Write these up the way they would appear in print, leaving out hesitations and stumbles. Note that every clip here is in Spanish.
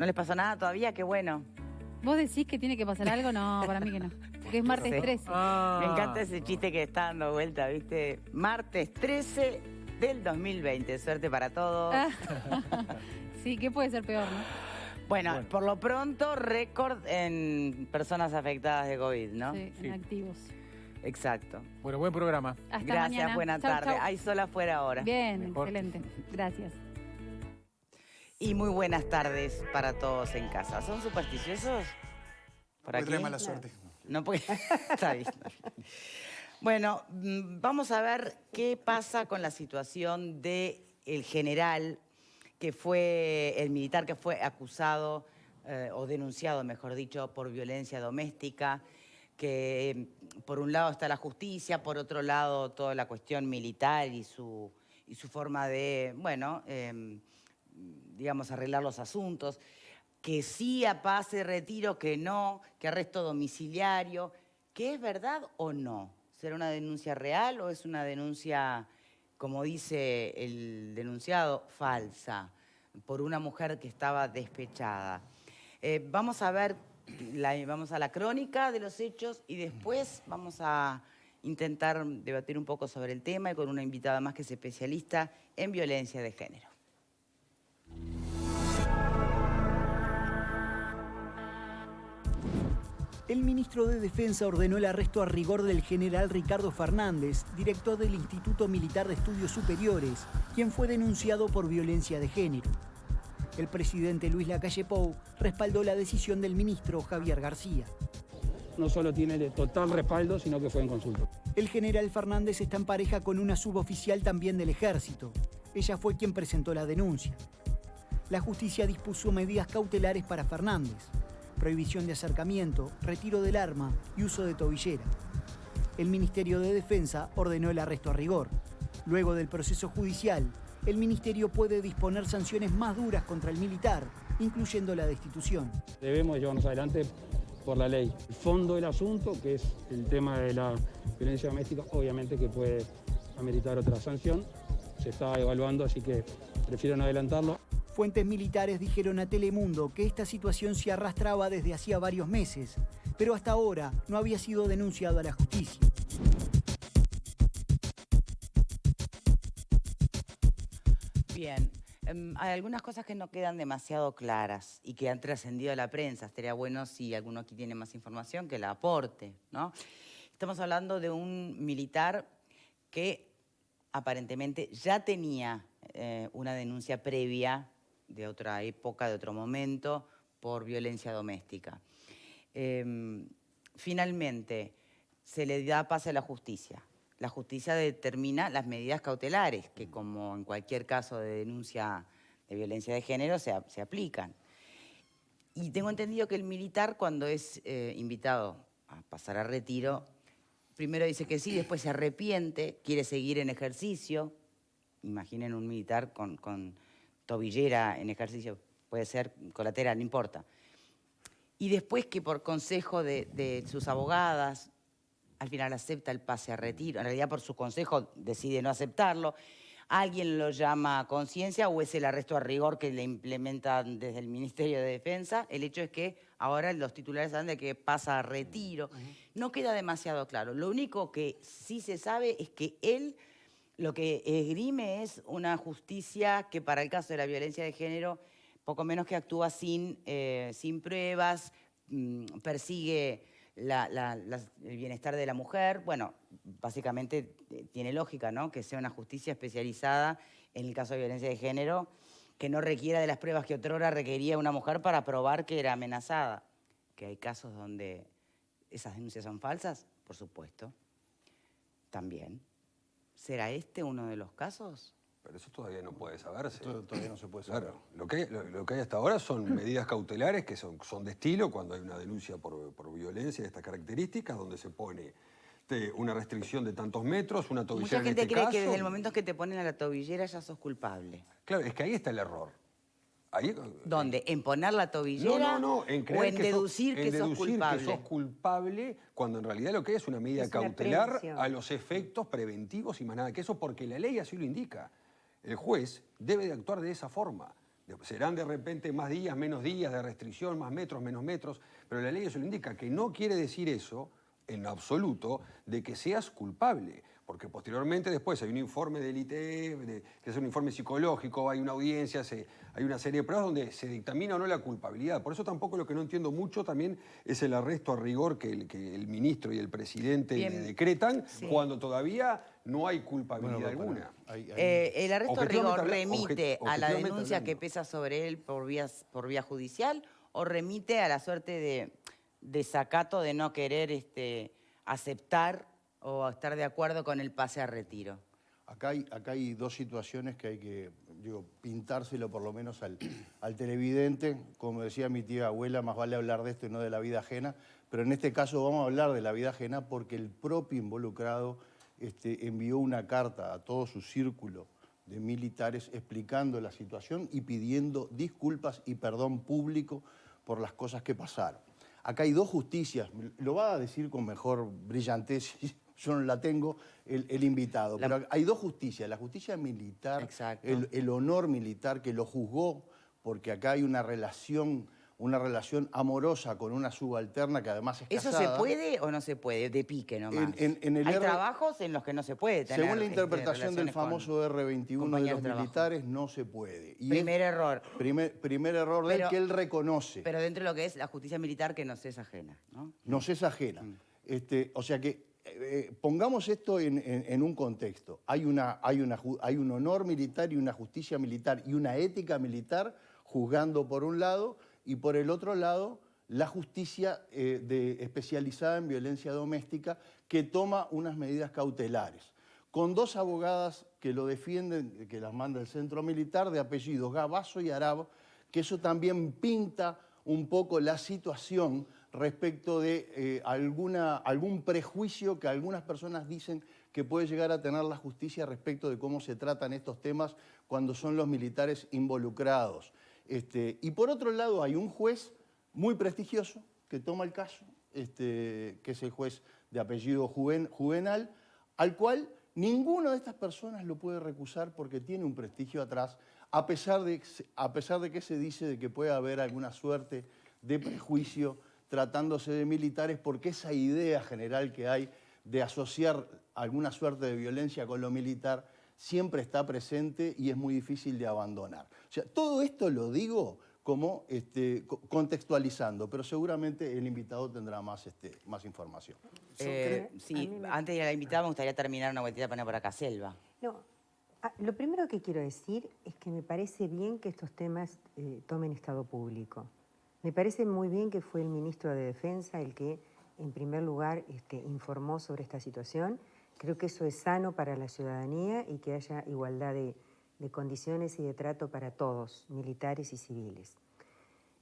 ¿No les pasó nada todavía? Qué bueno. ¿Vos decís que tiene que pasar algo? No, para mí que no. Porque es martes Sí. 13. Me encanta ese chiste que está dando vuelta, ¿viste? Martes 13 del 2020. Suerte para todos. Sí, ¿qué puede ser peor, no? Bueno, por lo pronto, récord en personas afectadas de COVID, ¿no? Sí, en activos. Exacto. Bueno, buen programa. Hasta Gracias, mañana. buena Chau, tarde. chau. Hay sol afuera ahora. Bien, Mejor. excelente. Gracias. Y muy buenas tardes para todos en casa. ¿Son supersticiosos? ¿Por Me aquí? trae mala suerte. No puede. Está bien. Bueno, vamos a ver qué pasa con la situación del general, que fue el militar que fue acusado o denunciado, mejor dicho, por violencia doméstica, que por un lado está la justicia, por otro lado toda la cuestión militar y su forma de, bueno, digamos, arreglar los asuntos, que sí a pase, retiro, que no, que arresto domiciliario, que es verdad o no. ¿Será una denuncia real o es una denuncia, como dice el denunciado, falsa, por una mujer que estaba despechada? Vamos a ver, vamos a la crónica de los hechos y después vamos a intentar debatir un poco sobre el tema y con una invitada más que es especialista en violencia de género. El ministro de Defensa ordenó el arresto a rigor del general Ricardo Fernández, director del Instituto Militar de Estudios Superiores, quien fue denunciado por violencia de género. El presidente Luis Lacalle Pou respaldó la decisión del ministro Javier García. No solo tiene total respaldo, sino que fue en consulta. El general Fernández está en pareja con una suboficial también del Ejército. Ella fue quien presentó la denuncia. La justicia dispuso medidas cautelares para Fernández: prohibición de acercamiento, retiro del arma y uso de tobillera. El Ministerio de Defensa ordenó el arresto a rigor. Luego del proceso judicial, el Ministerio puede disponer sanciones más duras contra el militar, incluyendo la destitución. Debemos llevarnos adelante por la ley. El fondo del asunto, que es el tema de la violencia doméstica, obviamente que puede ameritar otra sanción. Se está evaluando, así que prefiero no adelantarlo. Fuentes militares dijeron a Telemundo que esta situación se arrastraba desde hacía varios meses, pero hasta ahora no había sido denunciado a la justicia. Bien, hay algunas cosas que no quedan demasiado claras y que han trascendido a la prensa. Estaría bueno si alguno aquí tiene más información que la aporte, ¿no? Estamos hablando de un militar que aparentemente ya tenía una denuncia previa de otra época, de otro momento, por violencia doméstica. Finalmente, se le da pase a la justicia. La justicia determina las medidas cautelares, que como en cualquier caso de denuncia de violencia de género se aplican. Y tengo entendido que el militar, cuando es invitado a pasar a retiro, primero dice que sí, después se arrepiente, quiere seguir en ejercicio. Imaginen un militar con tobillera en ejercicio, puede ser colateral, no importa. Y después que por consejo de sus abogadas, al final acepta el pase a retiro. En realidad por su consejo decide no aceptarlo. ¿Alguien lo llama a conciencia o es el arresto a rigor que le implementan desde el Ministerio de Defensa? El hecho es que ahora los titulares saben de que pasa a retiro. No queda demasiado claro. Lo único que sí se sabe es que él lo que esgrime es una justicia que para el caso de la violencia de género poco menos que actúa sin pruebas, persigue el bienestar de la mujer. Bueno, básicamente tiene lógica, ¿no? Que sea una justicia especializada en el caso de violencia de género, que no requiera de las pruebas que otrora requería una mujer para probar que era amenazada. Que hay casos donde esas denuncias son falsas, por supuesto. También. ¿Será este uno de los casos? Pero eso todavía no puede saberse. Todavía no se puede saber. Claro, lo que hay hasta ahora son medidas cautelares que son de estilo cuando hay una denuncia por violencia de estas características, donde se pone una restricción de tantos metros, una tobillera Mucha gente en este cree caso. que desde el momento que te ponen a la tobillera ya sos culpable. Claro, es que ahí está el error. Ahí, ¿Dónde? ¿En poner la tobillera? No, en creer ¿O en deducir que sos culpable? que sos culpable, cuando en realidad lo que es una medida Es una cautelar prevención. a los efectos preventivos y más nada que eso, porque la ley así lo indica. El juez debe de actuar de esa forma, Serán de repente más días, menos días de restricción, más metros, menos metros, pero la ley eso lo indica, que no quiere decir eso, en absoluto, de que seas culpable. Porque posteriormente después hay un informe del ITE, que es un informe psicológico, hay una audiencia, hay una serie de pruebas donde se dictamina o no la culpabilidad. Por eso tampoco lo que no entiendo mucho también es el arresto a rigor que el ministro y el presidente decretan cuando todavía no hay culpabilidad alguna. El arresto a rigor Objetivamente remite a la objetivamente denuncia hablando. que pesa sobre él por vía judicial o remite a la suerte de desacato de no querer aceptar o estar de acuerdo con el pase a retiro. Acá hay dos situaciones que hay que, pintárselo por lo menos al televidente. Como decía mi tía abuela, más vale hablar de esto y no de la vida ajena. Pero en este caso vamos a hablar de la vida ajena porque el propio involucrado envió una carta a todo su círculo de militares explicando la situación y pidiendo disculpas y perdón público por las cosas que pasaron. Acá hay dos justicias, lo va a decir con mejor brillantez, yo no la tengo, el invitado. Pero hay dos justicias, la justicia militar, el honor militar que lo juzgó, porque acá hay una relación amorosa con una subalterna que además es ¿Eso casada. se puede o no se puede? De pique nomás. En hay trabajos en los que no se puede tener. Según la interpretación del famoso R21 de los militares, no se puede. Y primer error. Primer error de él que él reconoce. Pero dentro de lo que es la justicia militar que nos es ajena, ¿no? Nos es ajena. O sea que pongamos esto en un contexto. Hay un honor militar y una justicia militar y una ética militar juzgando por un lado y por el otro lado la justicia especializada en violencia doméstica que toma unas medidas cautelares. Con dos abogadas que lo defienden, que las manda el centro militar, de apellidos Gabazo y Arab, que eso también pinta un poco la situación respecto de algún prejuicio que algunas personas dicen que puede llegar a tener la justicia respecto de cómo se tratan estos temas cuando son los militares involucrados. Y por otro lado hay un juez muy prestigioso que toma el caso, que es el juez de apellido Juvenal, al cual ninguna de estas personas lo puede recusar porque tiene un prestigio atrás, a pesar de que se dice de que puede haber alguna suerte de prejuicio tratándose de militares, porque esa idea general que hay de asociar alguna suerte de violencia con lo militar siempre está presente y es muy difícil de abandonar. O sea, todo esto lo digo como contextualizando, pero seguramente el invitado tendrá más información. Sí, antes de ir a la invitada me gustaría terminar una vueltita para acá, Selva. No, lo primero que quiero decir es que me parece bien que estos temas tomen estado público. Me parece muy bien que fue el ministro de Defensa el que, en primer lugar, informó sobre esta situación. Creo que eso es sano para la ciudadanía y que haya igualdad de condiciones y de trato para todos, militares y civiles.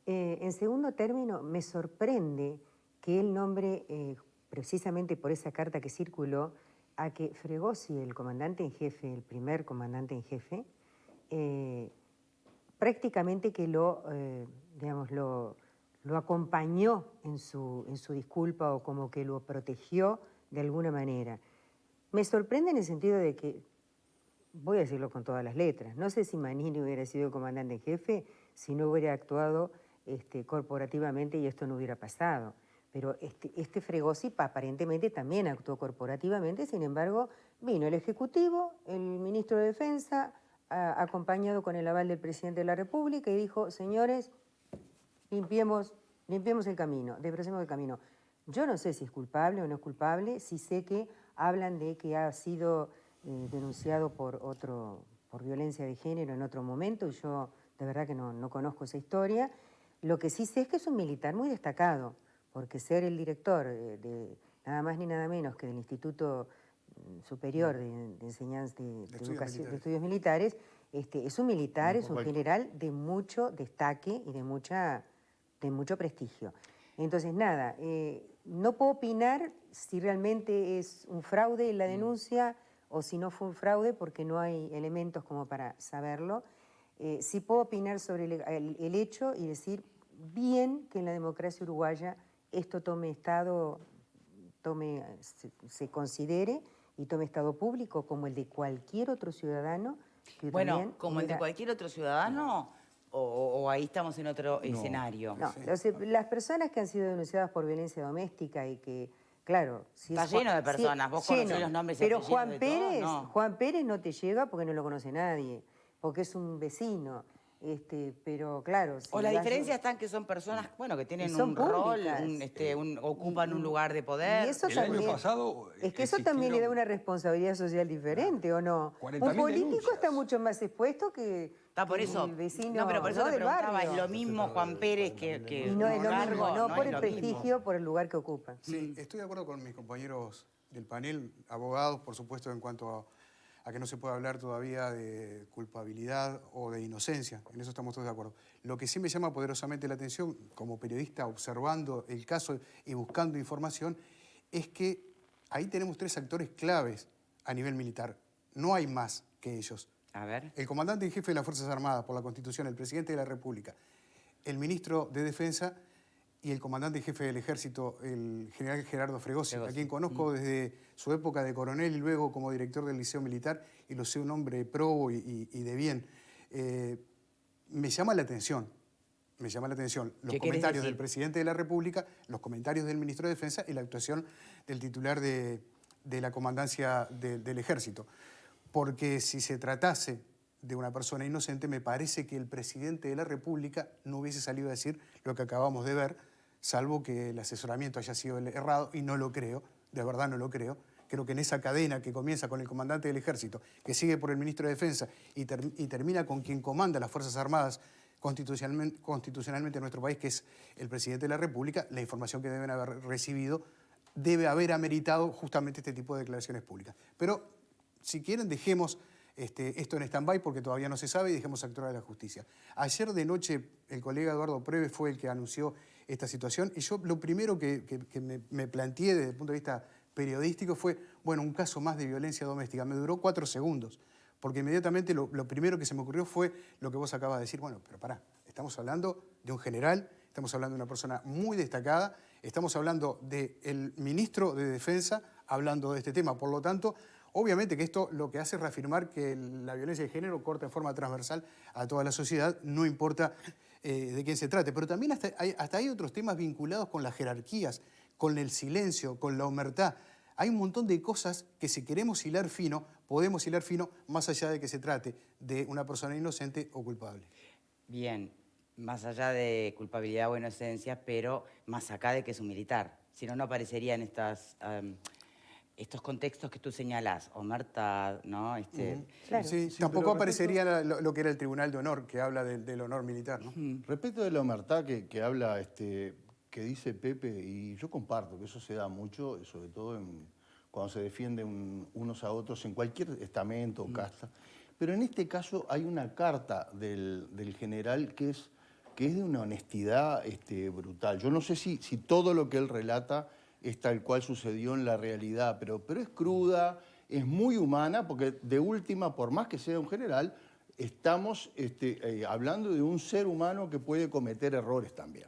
En segundo término, me sorprende que él nombre, precisamente por esa carta que circuló, a que Fregosi, el comandante en jefe, el primer comandante en jefe, prácticamente que lo acompañó en su disculpa o como que lo protegió de alguna manera. Me sorprende en el sentido de que, voy a decirlo con todas las letras, no sé si Manini hubiera sido el comandante en jefe si no hubiera actuado corporativamente y esto no hubiera pasado. Pero este Fregosi aparentemente también actuó corporativamente, sin embargo, vino el Ejecutivo, el Ministro de Defensa, acompañado con el aval del Presidente de la República, y dijo, señores, limpiemos el camino, desbrocemos el camino. Yo no sé si es culpable o no es culpable, sí sé que hablan de que ha sido denunciado por violencia de género en otro momento, y yo de verdad que no conozco esa historia. Lo que sí sé es que es un militar muy destacado, porque ser el director de nada más ni nada menos que del Instituto Superior de Enseñanza de Estudios Militares, es un militar, es un general de mucho destaque y de mucho prestigio. Entonces, nada, no puedo opinar si realmente es un fraude la denuncia o si no fue un fraude porque no hay elementos como para saberlo. Sí puedo opinar sobre el hecho y decir bien que en la democracia uruguaya esto se considere y tome estado público como el de cualquier otro ciudadano. Que bueno, también como el de cualquier otro ciudadano, o ahí estamos en otro escenario? No, las personas que han sido denunciadas por violencia doméstica y que, claro... Si Está lleno de personas, vos conocés los nombres y pero apellidos Juan de Pérez, todos, no. Juan Pérez no te llega porque no lo conoce nadie, porque es un vecino. Pero claro... si O la vas- diferencia está en que son personas, bueno, que tienen Y son un rol, públicas. ocupan un lugar de poder. Y eso El año también, pasado es que eso también le da existieron una responsabilidad social diferente, ¿o no? 40.000 Un político denuncias. está mucho más expuesto que, Está por que eso. el vecino, No, pero por eso te del preguntaba, barrio. ¿es lo mismo Juan Pérez que Y no es lo Largo? mismo, no por es el lo mismo. prestigio, por el lugar que ocupa. Sí, estoy de acuerdo con mis compañeros del panel, abogados, por supuesto, en cuanto a que no se puede hablar todavía de culpabilidad o de inocencia. En eso estamos todos de acuerdo. Lo que sí me llama poderosamente la atención, como periodista observando el caso y buscando información, es que ahí tenemos 3 actores claves a nivel militar. No hay más que ellos. A ver. El comandante en jefe de las Fuerzas Armadas por la Constitución, el presidente de la República, el ministro de Defensa y el comandante en jefe del Ejército, el general Gerardo Fregosi, a quien conozco desde su época de coronel y luego como director del Liceo Militar, y lo sé un hombre probo y de bien. Me llama la atención los ¿Qué querés comentarios decir? del presidente de la República, los comentarios del ministro de Defensa y la actuación del titular de la comandancia del Ejército. Porque si se tratase de una persona inocente, me parece que el presidente de la República no hubiese salido a decir lo que acabamos de ver, salvo que el asesoramiento haya sido errado, y no lo creo, de verdad no lo creo. Creo que en esa cadena que comienza con el comandante del Ejército, que sigue por el ministro de Defensa y termina con quien comanda las Fuerzas Armadas constitucionalmente en nuestro país, que es el presidente de la República, la información que deben haber recibido debe haber ameritado justamente este tipo de declaraciones públicas. Pero, si quieren, dejemos esto en stand-by porque todavía no se sabe y dejemos actuar a la justicia. Ayer de noche el colega Eduardo Preves fue el que anunció esta situación y yo lo primero que me planteé desde el punto de vista periodístico fue, bueno, un caso más de violencia doméstica. Me duró 4 segundos, porque inmediatamente lo primero que se me ocurrió fue lo que vos acabas de decir. Bueno, pero pará, estamos hablando de un general, estamos hablando de una persona muy destacada, estamos hablando del ministro de Defensa hablando de este tema. Por lo tanto, obviamente que esto lo que hace es reafirmar que la violencia de género corta en forma transversal a toda la sociedad, no importa de quién se trate. Pero también hasta hay otros temas vinculados con las jerarquías, con el silencio, con la omertá. Hay un montón de cosas que si queremos hilar fino, podemos hilar fino más allá de que se trate de una persona inocente o culpable. Bien, más allá de culpabilidad o inocencia, pero más acá de que es un militar. Si no, no aparecerían estos contextos que tú señalás, omertá, ¿no? Claro. Sí, Sí, tampoco pero aparecería lo que era el Tribunal de Honor, que habla del honor militar, ¿no? Respecto de la omertá que habla, que dice Pepe, y yo comparto que eso se da mucho, sobre todo cuando se defienden unos a otros en cualquier estamento o casta. Pero en este caso hay una carta del general que es de una honestidad brutal. Yo no sé si todo lo que él relata es tal cual sucedió en la realidad, pero es cruda, es muy humana, porque de última, por más que sea un general, estamos hablando de un ser humano que puede cometer errores también.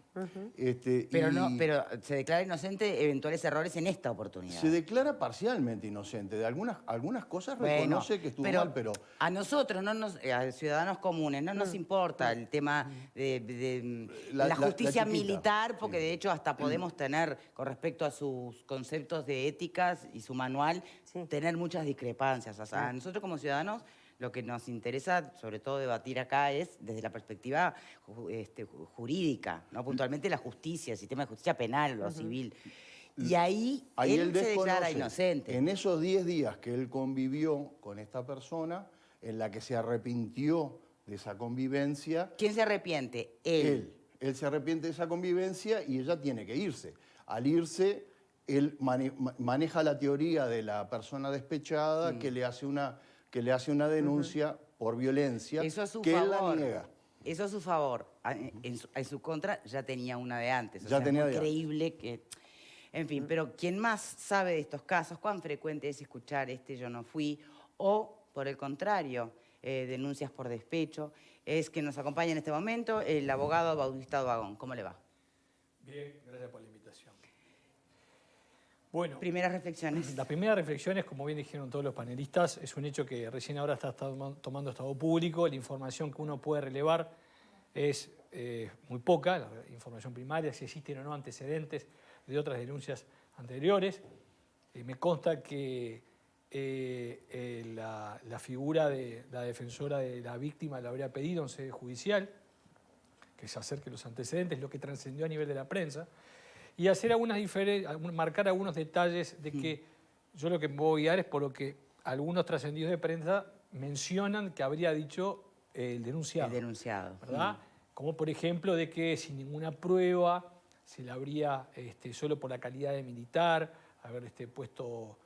Pero se declara inocente eventuales errores en esta oportunidad. Se declara parcialmente inocente. De algunas cosas reconoce que estuvo mal, pero... A nosotros, a ciudadanos comunes, no nos importa el tema de la justicia chiquita. militar, porque Sí. de hecho hasta podemos tener, con respecto a sus conceptos de éticas y su manual, Sí. tener muchas discrepancias. O sea, a nosotros como ciudadanos, lo que nos interesa, sobre todo, debatir acá es desde la perspectiva jurídica, ¿no? Puntualmente la justicia, el sistema de justicia penal, lo civil. Y ahí él se declara desconoce, inocente. En esos 10 días que él convivió con esta persona, en la que se arrepintió de esa convivencia... ¿Quién se arrepiente? Él. Él se arrepiente de esa convivencia y ella tiene que irse. Al irse, él maneja la teoría de la persona despechada que le hace una denuncia por violencia Eso a su que él la favor. niega. Eso a su favor. En su contra ya tenía una de antes. Ya tenía es de antes. increíble que... En fin, pero quien más sabe de estos casos, cuán frecuente es escuchar yo no fui, o por el contrario, denuncias por despecho, es que nos acompaña en este momento el abogado Bautista Vagón. ¿Cómo le va? Bien, gracias por la invitación. Bueno, Primeras reflexiones. las primeras reflexiones, como bien dijeron todos los panelistas, es un hecho que recién ahora está tomando estado público. La información que uno puede relevar es muy poca, la información primaria, si existen o no antecedentes de otras denuncias anteriores. Me consta que la figura de la defensora de la víctima la habría pedido en sede judicial, que se acerque los antecedentes, lo que trascendió a nivel de la prensa, y hacer marcar algunos detalles de que yo lo que me voy a guiar es por lo que algunos trascendidos de prensa mencionan que habría dicho el denunciado. El denunciado. ¿Verdad? Como por ejemplo de que sin ninguna prueba se le habría, solo por la calidad de militar, haber dispuesto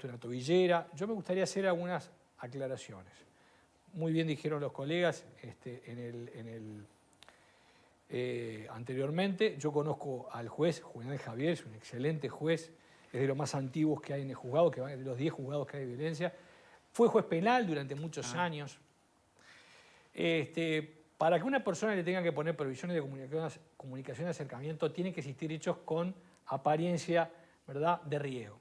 una tobillera. Yo me gustaría hacer algunas aclaraciones. Muy bien dijeron los colegas anteriormente. Yo conozco al juez Julián Javier, es un excelente juez, es de los más antiguos que hay en el juzgado, de los 10 juzgados que hay de violencia. Fue juez penal durante muchos años. Para que una persona le tenga que poner provisiones de comunicación de acercamiento, tienen que existir hechos con apariencia, ¿verdad?, de riesgo.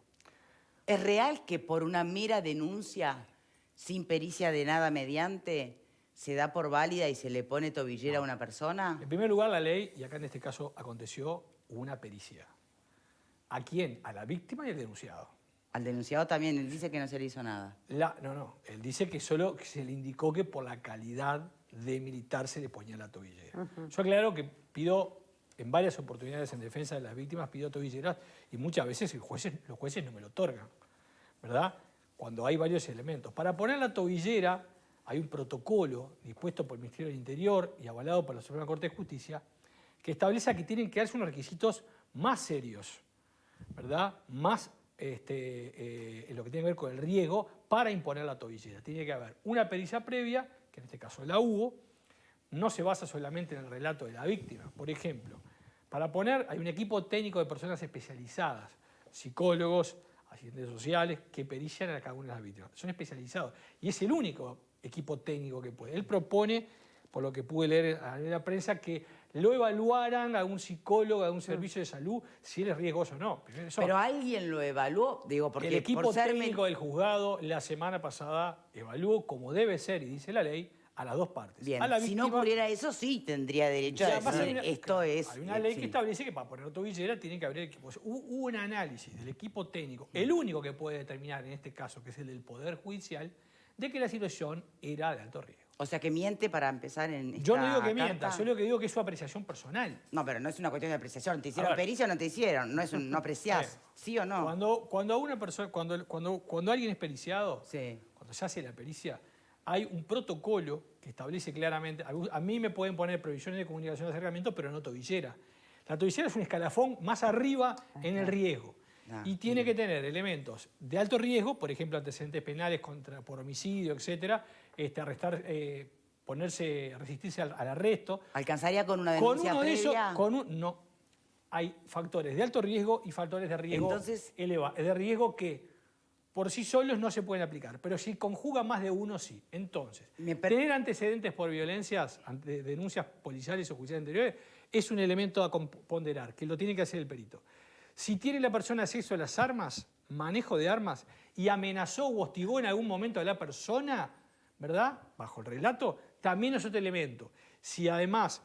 ¿Es real que por una mera denuncia, sin pericia de nada mediante, se da por válida y se le pone tobillera a una persona? En primer lugar, la ley, y acá en este caso aconteció, una pericia. ¿A quién? A la víctima y al denunciado. Al denunciado también, él dice que no se le hizo nada. No, él dice que solo se le indicó que por la calidad de militar se le ponía la tobillera. Yo aclaro que pido, en varias oportunidades en defensa de las víctimas, pido tobilleras y muchas veces los jueces no me lo otorgan, ¿verdad? Cuando hay varios elementos. Para poner la tobillera hay un protocolo dispuesto por el Ministerio del Interior y avalado por la Suprema Corte de Justicia que establece que tienen que darse unos requisitos más serios, ¿verdad? Más en lo que tiene que ver con el riesgo para imponer la tobillera. Tiene que haber una pericia previa, que en este caso la hubo, no se basa solamente en el relato de la víctima. Por ejemplo, para poner, hay un equipo técnico de personas especializadas, psicólogos, asistentes sociales, que perician a cada una de las víctimas. Son especializados y es el único equipo técnico que puede. Él propone, por lo que pude leer en la prensa, que lo evaluaran a un psicólogo, a un servicio de salud, si él es riesgoso o no. Pero alguien lo evaluó, digo, porque el equipo técnico del juzgado la semana pasada evaluó como debe ser, y dice la ley, a las dos partes. Bien, a la si víctima, no ocurriera eso, sí tendría derecho a decir, esto es... Hay una ley que establece que para poner tobillera tiene que haber equipos. Hubo un análisis del equipo técnico, el único que puede determinar en este caso, que es el del Poder Judicial, de que la situación era de alto riesgo. O sea, que miente para empezar en esta Yo no digo que carta. mienta, yo lo que digo que es su apreciación personal. No, pero no es una cuestión de apreciación. ¿Te hicieron pericia o no te hicieron? No, no apreciás, ¿sí o no? Cuando a una persona, cuando alguien es periciado, sí, cuando se hace la pericia, hay un protocolo que establece claramente, a mí me pueden poner provisiones de comunicación de acercamiento, pero no tobillera. La tobillera es un escalafón más arriba en el riesgo. Y tiene que tener elementos de alto riesgo, por ejemplo, antecedentes penales por homicidio, etcétera, resistirse al arresto. ¿Alcanzaría con una denuncia con uno previa? De esos, no. Hay factores de alto riesgo y factores de riesgo de riesgo que por sí solos no se pueden aplicar, pero si conjugan más de uno, sí. Entonces, tener antecedentes por violencias, denuncias policiales o judiciales anteriores, es un elemento a ponderar, que lo tiene que hacer el perito. Si tiene la persona acceso a las armas, manejo de armas, y amenazó o hostigó en algún momento a la persona, ¿verdad?, bajo el relato, también es otro elemento. Si además,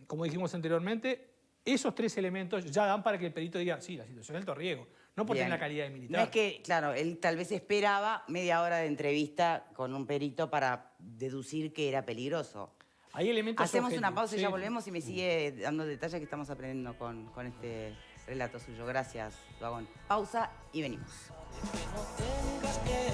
como dijimos anteriormente, esos tres elementos ya dan para que el perito diga, sí, la situación es de alto riesgo, no por tener la calidad de militar. No es que, claro, él tal vez esperaba media hora de entrevista con un perito para deducir que era peligroso. Hay elementos Hacemos una pausa y ya volvemos y me sigue dando detalles que estamos aprendiendo con este relato suyo. Gracias, Vagón. Pausa y venimos. Que no tengas que